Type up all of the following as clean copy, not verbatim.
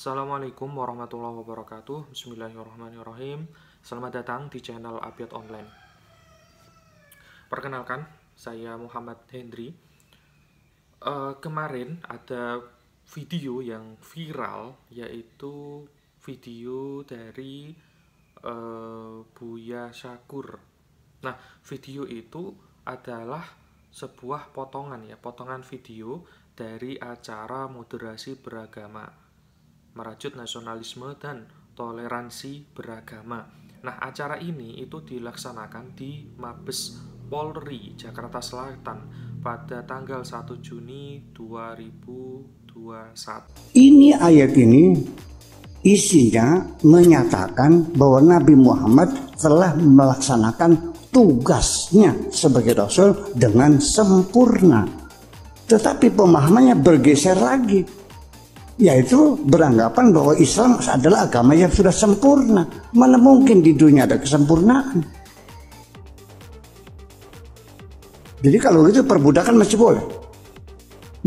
Assalamualaikum warahmatullahi wabarakatuh. Bismillahirrahmanirrahim. Selamat datang di channel Abiyat Online. Perkenalkan, saya Muhammad Hendri. Kemarin ada video yang viral, yaitu video dari Buya Syakur. Nah, video itu adalah sebuah potongan video dari acara moderasi beragama, merajut nasionalisme dan toleransi beragama. Nah, acara ini itu dilaksanakan di Mabes Polri Jakarta Selatan pada tanggal 1 Juni 2021. Ini ayat ini isinya menyatakan bahwa Nabi Muhammad telah melaksanakan tugasnya sebagai Rasul dengan sempurna. Tetapi pemahamannya bergeser lagi, yaitu beranggapan bahwa Islam adalah agama yang sudah sempurna. Mana mungkin di dunia ada kesempurnaan. Jadi kalau gitu perbudakan masih boleh.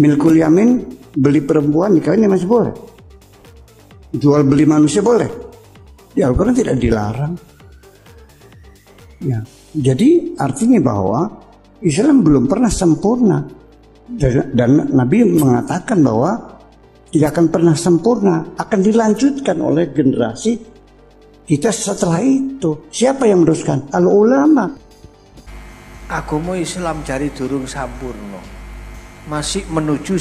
Milkul yamin, beli perempuan nikahnya masih boleh. Jual beli manusia boleh. Di Al-Quran tidak dilarang. Ya, jadi artinya bahwa Islam belum pernah sempurna. Dan Nabi mengatakan bahwa tidak akan pernah sempurna, akan dilanjutkan oleh generasi kita setelah itu. Siapa yang meneruskan? Al-ulama. Agama Islam jari durung sampurna, masih menuju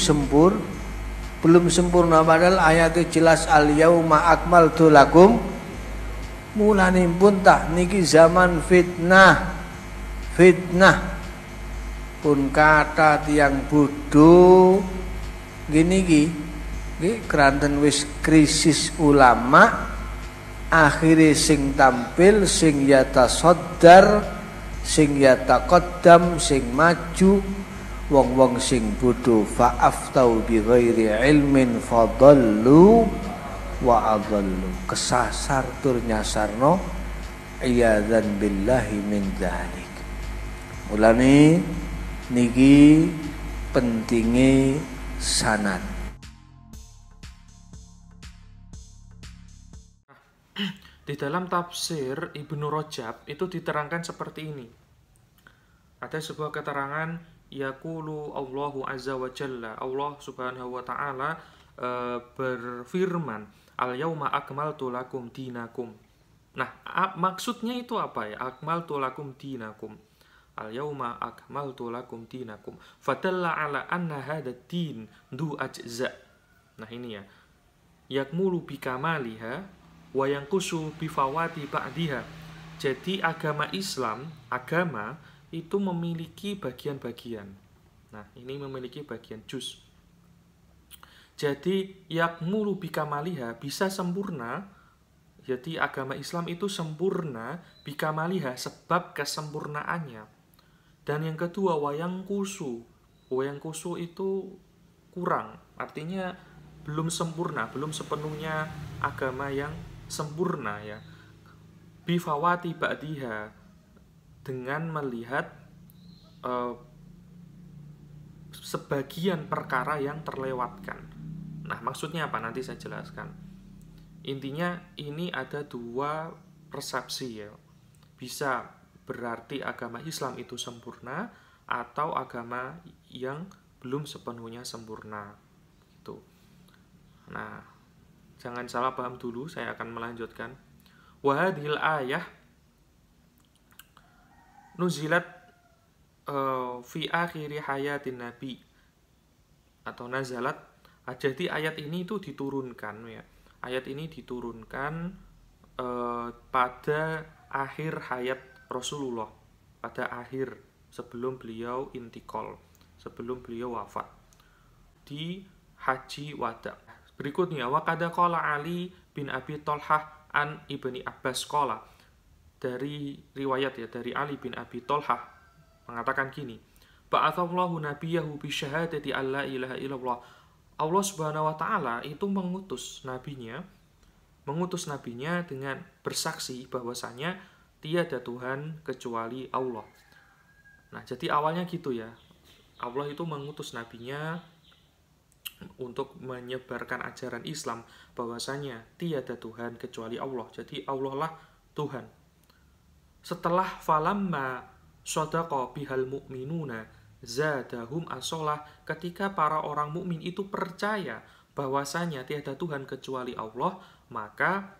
belum sempurna, padahal ayatnya jelas al-yauma akmaltu lakum. Mulane pun tak niki zaman fitnah pun kata tiang bodoh gini keranten wis krisis ulama, akhirnya sing tampil, sing yatasoddar, sing yataqaddam, sing maju, wong-wong sing bodoh fa'aftau bi ghairi ilmin fadallu wa adallu, kesasar tur nyasarno iyadzan billahi min dzalik. Mulane niki pentinge sanad. Di dalam tafsir Ibnu Rajab itu diterangkan seperti ini. Ada sebuah keterangan, yaqulu Allahu azza wa jalla, Allah subhanahu wa ta'ala berfirman, al-yauma akmaltu lakum dinakum. Nah, maksudnya itu apa ya? Akmaltu lakum dinakum. Al-yauma akmaltu lakum dinakum. Fadalla ala anna hadha din du ajza. Nah, ini ya. Yakmulu bikamaliha wa yanqusu bifawati ba'diha. Jadi agama Islam, agama itu memiliki bagian-bagian. Nah, ini memiliki bagian juz. Jadi yakmulu bikamaliha, bisa sempurna. Jadi agama Islam itu sempurna bikamaliha, sebab kesempurnaannya. Dan yang kedua wayangkusu. Wayangkusu itu kurang, artinya belum sempurna, belum sepenuhnya agama yang sempurna ya. Bifawati ba'diha, dengan melihat sebagian perkara yang terlewatkan. Nah, maksudnya apa? Nanti saya jelaskan. Intinya ini ada dua persepsi ya. Bisa berarti agama Islam itu sempurna atau agama yang belum sepenuhnya sempurna. Gitu. Nah, jangan salah paham dulu, saya akan melanjutkan. Wahadhil ayah nuzilat fi akhiri hayatin nabi, atau nazalat. Jadi ayat ini itu diturunkan ya. Ayat ini diturunkan pada akhir hayat Rasulullah, pada akhir sebelum beliau intikal, sebelum beliau wafat di Haji Wada. Berikutnya, waqad qala Ali bin Abi Thalhah an Ibni Abbas qala, dari riwayat ya, dari Ali bin Abi Thalhah mengatakan gini, ba'atsallahu nabiyahu bi syahadati alla ilaha illallah. Allah Subhanahu wa taala itu mengutus nabinya dengan bersaksi bahwasanya tiada Tuhan kecuali Allah. Nah, jadi awalnya gitu ya. Allah itu mengutus nabinya untuk menyebarkan ajaran Islam bahwasanya tiada Tuhan kecuali Allah. Jadi Allah lah Tuhan. Setelah falamma sadaqa bihal mu'minuna zadahum asolah, ketika para orang mukmin itu percaya bahwasanya tiada Tuhan kecuali Allah, maka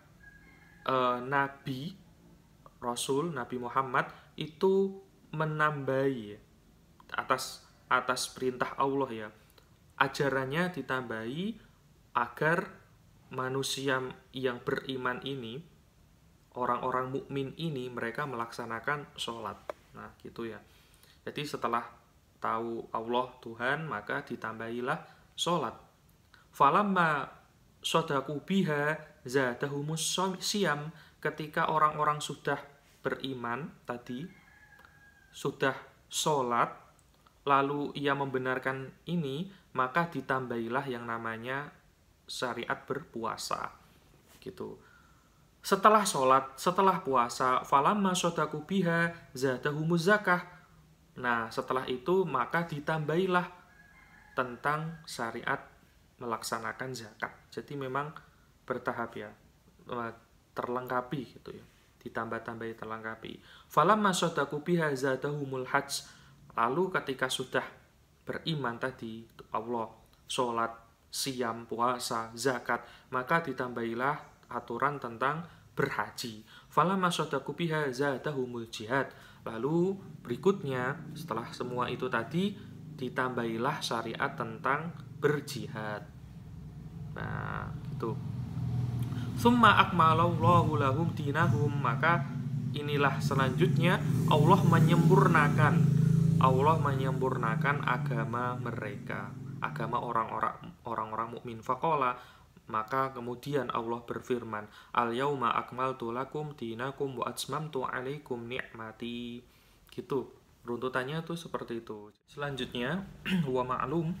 Nabi Rasul Nabi Muhammad itu menambahi atas perintah Allah ya, ajarannya ditambahi agar manusia yang beriman ini, orang-orang mukmin ini, mereka melaksanakan sholat. Nah gitu ya. Jadi setelah tahu Allah Tuhan, maka ditambahilah sholat. Falamma sodaku biha zadahumus siyam, ketika orang-orang sudah beriman tadi, sudah sholat, lalu ia membenarkan ini, maka ditambahilah yang namanya syariat berpuasa gitu. Setelah sholat, setelah puasa, falamma sodaku biha zadahumuz zakah. Nah setelah itu maka ditambahilah tentang syariat melaksanakan zakat. Jadi memang bertahap ya, terlengkapi gitu ya, ditambah-tambahi terlengkapi. Falamma sodaku biha zadahumul hajj. Lalu ketika sudah beriman tadi Allah, sholat, siam, puasa, zakat, maka ditambahilah aturan tentang berhaji. Falamma sodaku biha zadahumul jihad. Lalu berikutnya setelah semua itu tadi ditambahilah syariat tentang berjihad. Nah gitu. Summa akmalallahu lahum dinahum, maka inilah selanjutnya Allah menyempurnakan agama mereka, agama orang-orang mukmin. Faqala, maka kemudian Allah berfirman, al-yauma akmaltu lakum dinakum wa atmamtu alaikum ni'mati. Gitu. Runtutannya tuh seperti itu. Selanjutnya wa ma'lum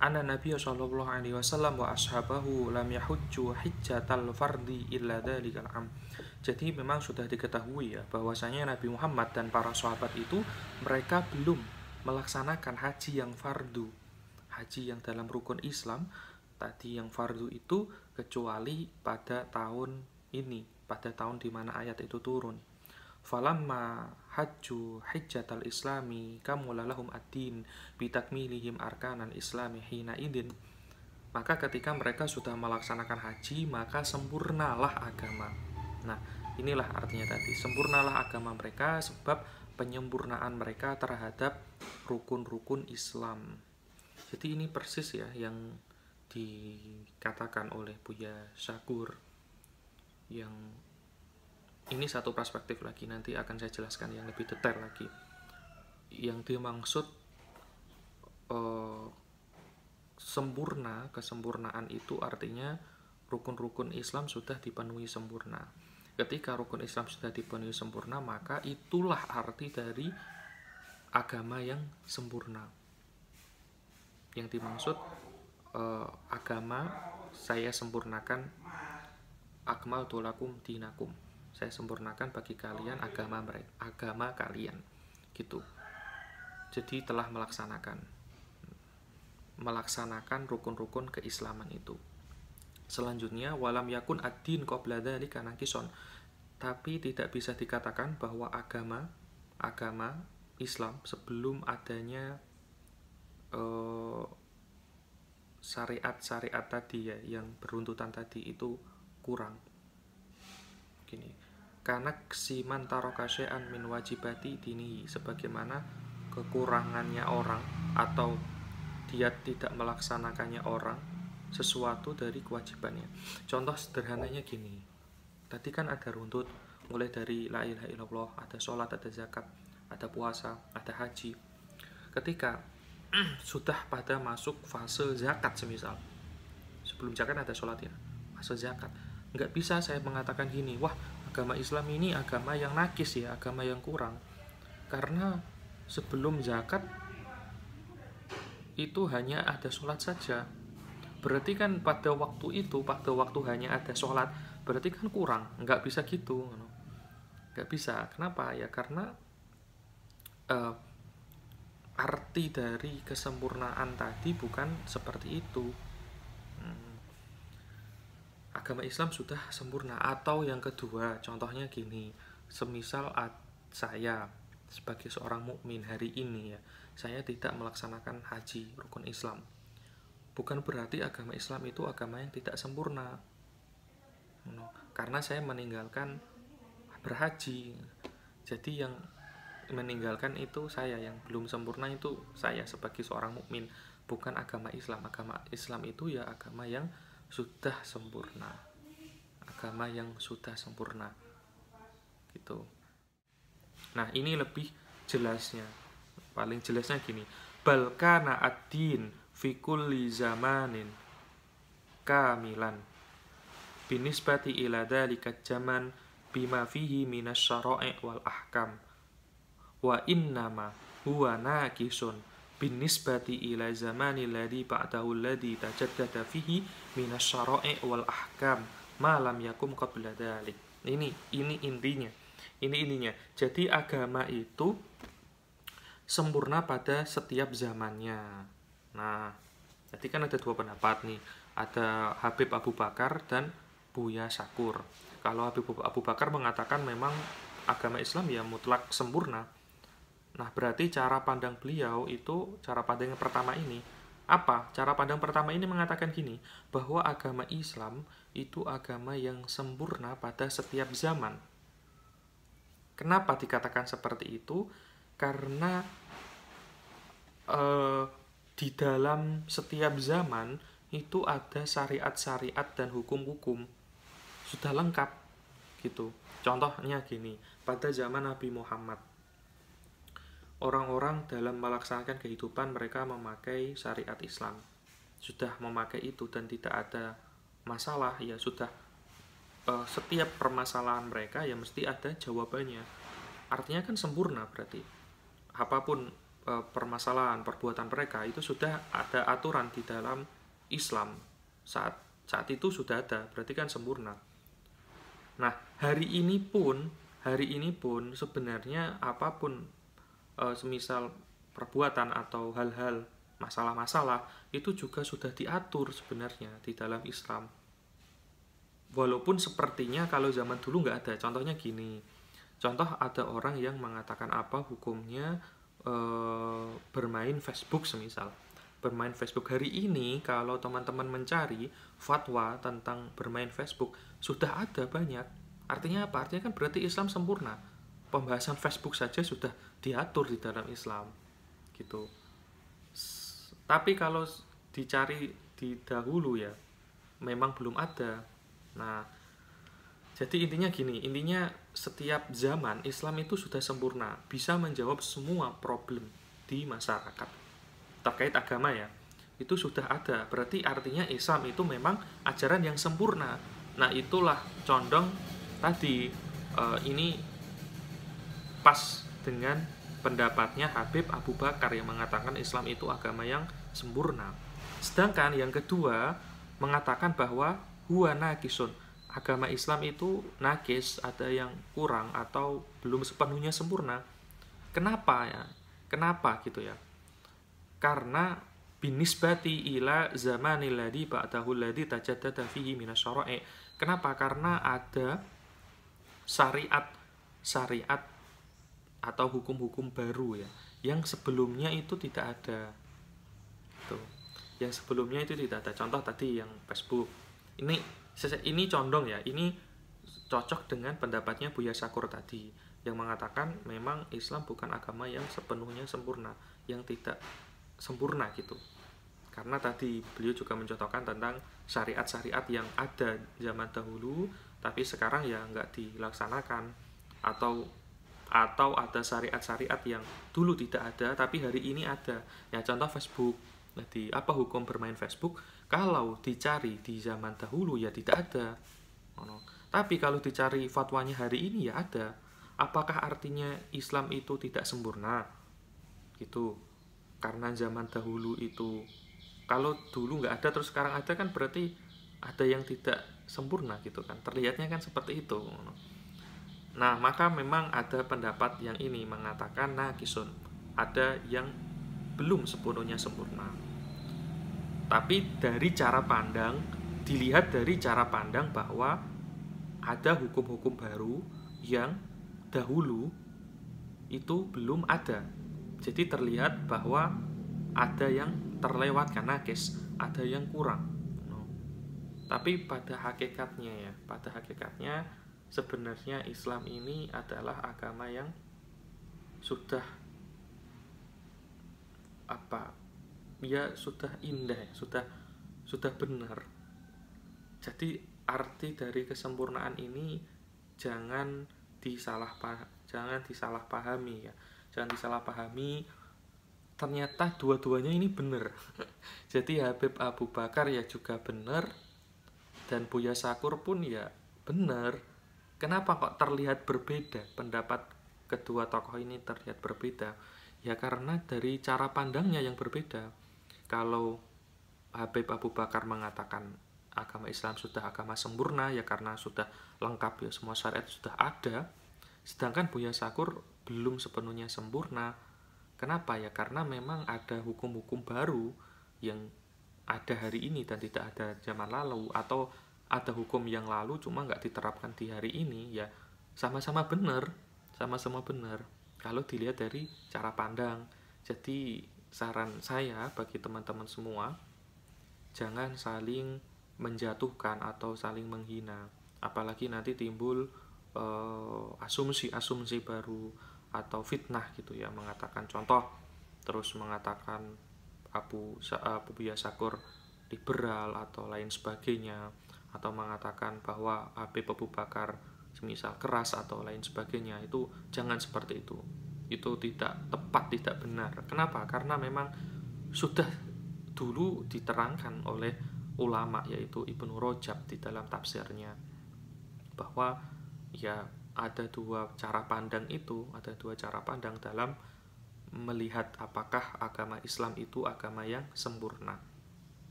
anna Nabi sallallahu alaihi wasallam wa ashabahu lam yahujju hijjatal fardi illa dzalikal am. Jadi memang sudah diketahui ya bahwasanya Nabi Muhammad dan para sahabat itu mereka belum melaksanakan haji yang fardu, haji yang dalam rukun Islam tadi yang fardu itu, kecuali pada tahun ini, pada tahun di mana ayat itu turun. Falamma hajju hijjatal islami kamula lahum ad-din bitakmilihim arkanal islami hina idin. Maka ketika mereka sudah melaksanakan haji, maka sempurnalah agama. Nah inilah artinya tadi, sempurnalah agama mereka sebab penyempurnaan mereka terhadap rukun-rukun Islam. Jadi ini persis ya yang dikatakan oleh Buya Syakur, yang ini satu perspektif lagi, nanti akan saya jelaskan yang lebih detail lagi. Yang dimaksud sempurna, kesempurnaan itu artinya rukun-rukun Islam sudah dipenuhi sempurna. Ketika rukun Islam sudah dipenuhi sempurna, maka itulah arti dari agama yang sempurna. Yang dimaksud agama saya sempurnakan, akmaltu lakum dinakum, saya sempurnakan bagi kalian agama kalian gitu. Jadi telah melaksanakan rukun-rukun keislaman itu. Selanjutnya walam yakun ad-din qabla dzalika nakison, tapi tidak bisa dikatakan bahwa agama Islam sebelum adanya syariat-syariat tadi ya, yang beruntutan tadi itu kurang. Gini, karena siman tarokasean min wajibati dini, sebagaimana kekurangannya orang atau dia tidak melaksanakannya orang sesuatu dari kewajibannya. Contoh sederhananya gini, tadi kan ada runtut mulai dari la ilaha illallah, ada sholat, ada zakat, ada puasa, ada haji. Ketika sudah pada masuk fase zakat, semisal sebelum zakat ada sholat ya, fase zakat, nggak bisa saya mengatakan gini, wah agama Islam ini agama yang nakis ya, agama yang kurang, karena sebelum zakat itu hanya ada sholat saja. Berarti kan pada waktu itu, pada waktu hanya ada sholat, berarti kan kurang. Nggak bisa gitu, nggak bisa. Kenapa ya? Karena arti dari kesempurnaan tadi bukan seperti itu. Agama Islam sudah sempurna. Atau yang kedua, contohnya gini, semisal saya sebagai seorang mukmin hari ini ya, saya tidak melaksanakan haji rukun Islam. Bukan berarti agama Islam itu agama yang tidak sempurna. Karena saya meninggalkan berhaji. Jadi yang meninggalkan itu saya, yang belum sempurna itu saya sebagai seorang mukmin, bukan agama Islam. Agama Islam itu ya agama yang sudah sempurna. Agama yang sudah sempurna. Gitu. Nah, ini lebih jelasnya. Paling jelasnya gini. Bal kana ad-din fi kulli zamanin kamilan binisbati ila dzalika zaman bima fihi minasyara'i wal ahkam wa innama huwa naqisun binisbati ila zamani alladhi ba'dahu alladhi tajaddada fihi minasyara'i wal ahkam ma lam yakum qabla dzalik. Ini intinya. Ini ininya. Jadi agama itu sempurna pada setiap zamannya. Nah, jadi kan ada dua pendapat nih. Ada Habib Abu Bakar dan Buya Syakur. Kalau Habib Abu Bakar mengatakan memang agama Islam ya mutlak sempurna. Nah, berarti cara pandang beliau itu, cara pandang yang pertama ini, apa? Cara pandang pertama ini mengatakan gini, bahwa agama Islam itu agama yang sempurna pada setiap zaman. Kenapa dikatakan seperti itu? Karena di dalam setiap zaman itu ada syariat-syariat dan hukum-hukum sudah lengkap gitu. Contohnya gini, pada zaman Nabi Muhammad, orang-orang dalam melaksanakan kehidupan mereka memakai syariat Islam, sudah memakai itu dan tidak ada masalah, ya sudah. Setiap permasalahan mereka ya mesti ada jawabannya. Artinya kan sempurna, berarti apapun permasalahan perbuatan mereka itu sudah ada aturan di dalam Islam. Saat itu sudah ada, berarti kan sempurna. Nah, hari ini pun sebenarnya apapun semisal perbuatan atau hal-hal masalah-masalah itu juga sudah diatur sebenarnya di dalam Islam. Walaupun sepertinya kalau zaman dulu nggak ada. Contohnya gini, contoh ada orang yang mengatakan apa hukumnya bermain Facebook semisal. Bermain Facebook hari ini kalau teman-teman mencari fatwa tentang bermain Facebook sudah ada banyak. Artinya apa? Artinya kan berarti Islam sempurna. Pembahasan Facebook saja sudah diatur di dalam Islam. Gitu. Tapi kalau dicari di dahulu ya memang belum ada. Nah, jadi intinya gini, intinya setiap zaman Islam itu sudah sempurna, bisa menjawab semua problem di masyarakat terkait agama ya. Itu sudah ada, berarti artinya Islam itu memang ajaran yang sempurna. Nah, itulah condong tadi ini pas dengan pendapatnya Habib Abu Bakar yang mengatakan Islam itu agama yang sempurna. Sedangkan yang kedua mengatakan bahwa huwa naqisun, agama Islam itu nakis, ada yang kurang atau belum sepenuhnya sempurna. Kenapa ya? Kenapa gitu ya? Karena binisbati ila zamanil ladzi ba'dahu alladzi tajaddada fihi minasyara'i. Kenapa? Karena ada syariat atau hukum-hukum baru ya, yang sebelumnya itu tidak ada. Tuh. Yang sebelumnya itu tidak ada. Contoh tadi yang Facebook. Ini condong ya, ini cocok dengan pendapatnya Buya Syakur tadi yang mengatakan memang Islam bukan agama yang sepenuhnya sempurna, yang tidak sempurna gitu. Karena tadi beliau juga mencontohkan tentang syariat-syariat yang ada zaman dahulu tapi sekarang ya nggak dilaksanakan, atau ada syariat-syariat yang dulu tidak ada tapi hari ini ada. Ya contoh Facebook. Jadi apa hukum bermain Facebook? Kalau dicari di zaman dahulu ya tidak ada. Tapi kalau dicari fatwanya hari ini ya ada. Apakah artinya Islam itu tidak sempurna? Gitu. Karena zaman dahulu itu, kalau dulu nggak ada terus sekarang ada kan berarti ada yang tidak sempurna gitu kan. Terlihatnya kan seperti itu. Nah, maka memang ada pendapat yang ini mengatakan naqisun. Ada yang belum sepenuhnya sempurna. Tapi dari cara pandang, dilihat dari cara pandang bahwa ada hukum-hukum baru yang dahulu itu belum ada. Jadi terlihat bahwa ada yang terlewatkan, nakis, ada yang kurang. Tapi pada hakikatnya sebenarnya Islam ini adalah agama yang sudah sudah indah, sudah benar. Jadi arti dari kesempurnaan ini jangan disalahpahami ya. Jangan disalahpahami. Ternyata dua-duanya ini benar. Jadi Habib Abu Bakar ya juga benar, dan Buya Syakur pun ya benar. Kenapa kok terlihat berbeda? Pendapat kedua tokoh ini terlihat berbeda. Ya karena dari cara pandangnya yang berbeda. Kalau Habib Abu Bakar mengatakan agama Islam sudah agama sempurna, ya karena sudah lengkap ya, semua syariat sudah ada. Sedangkan Buya Syakur belum sepenuhnya sempurna. Kenapa? Ya karena memang ada hukum-hukum baru yang ada hari ini dan tidak ada zaman lalu, atau ada hukum yang lalu cuma nggak diterapkan di hari ini. Ya sama-sama benar kalau dilihat dari cara pandang. Jadi saran saya bagi teman-teman semua, jangan saling menjatuhkan atau saling menghina, apalagi nanti timbul asumsi-asumsi baru atau fitnah gitu ya, mengatakan contoh terus mengatakan Abu Buya Syakur liberal atau lain sebagainya, atau mengatakan bahwa Habib Abu Bakar semisal keras atau lain sebagainya. Itu jangan seperti itu tidak tepat, tidak benar. Kenapa? Karena memang sudah dulu diterangkan oleh ulama, yaitu Ibnu Rajab di dalam tafsirnya, bahwa ya ada dua cara pandang dalam melihat apakah agama Islam itu agama yang sempurna,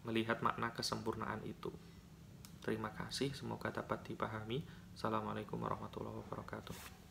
melihat makna kesempurnaan itu. Terima kasih, semoga dapat dipahami. Assalamualaikum warahmatullahi wabarakatuh.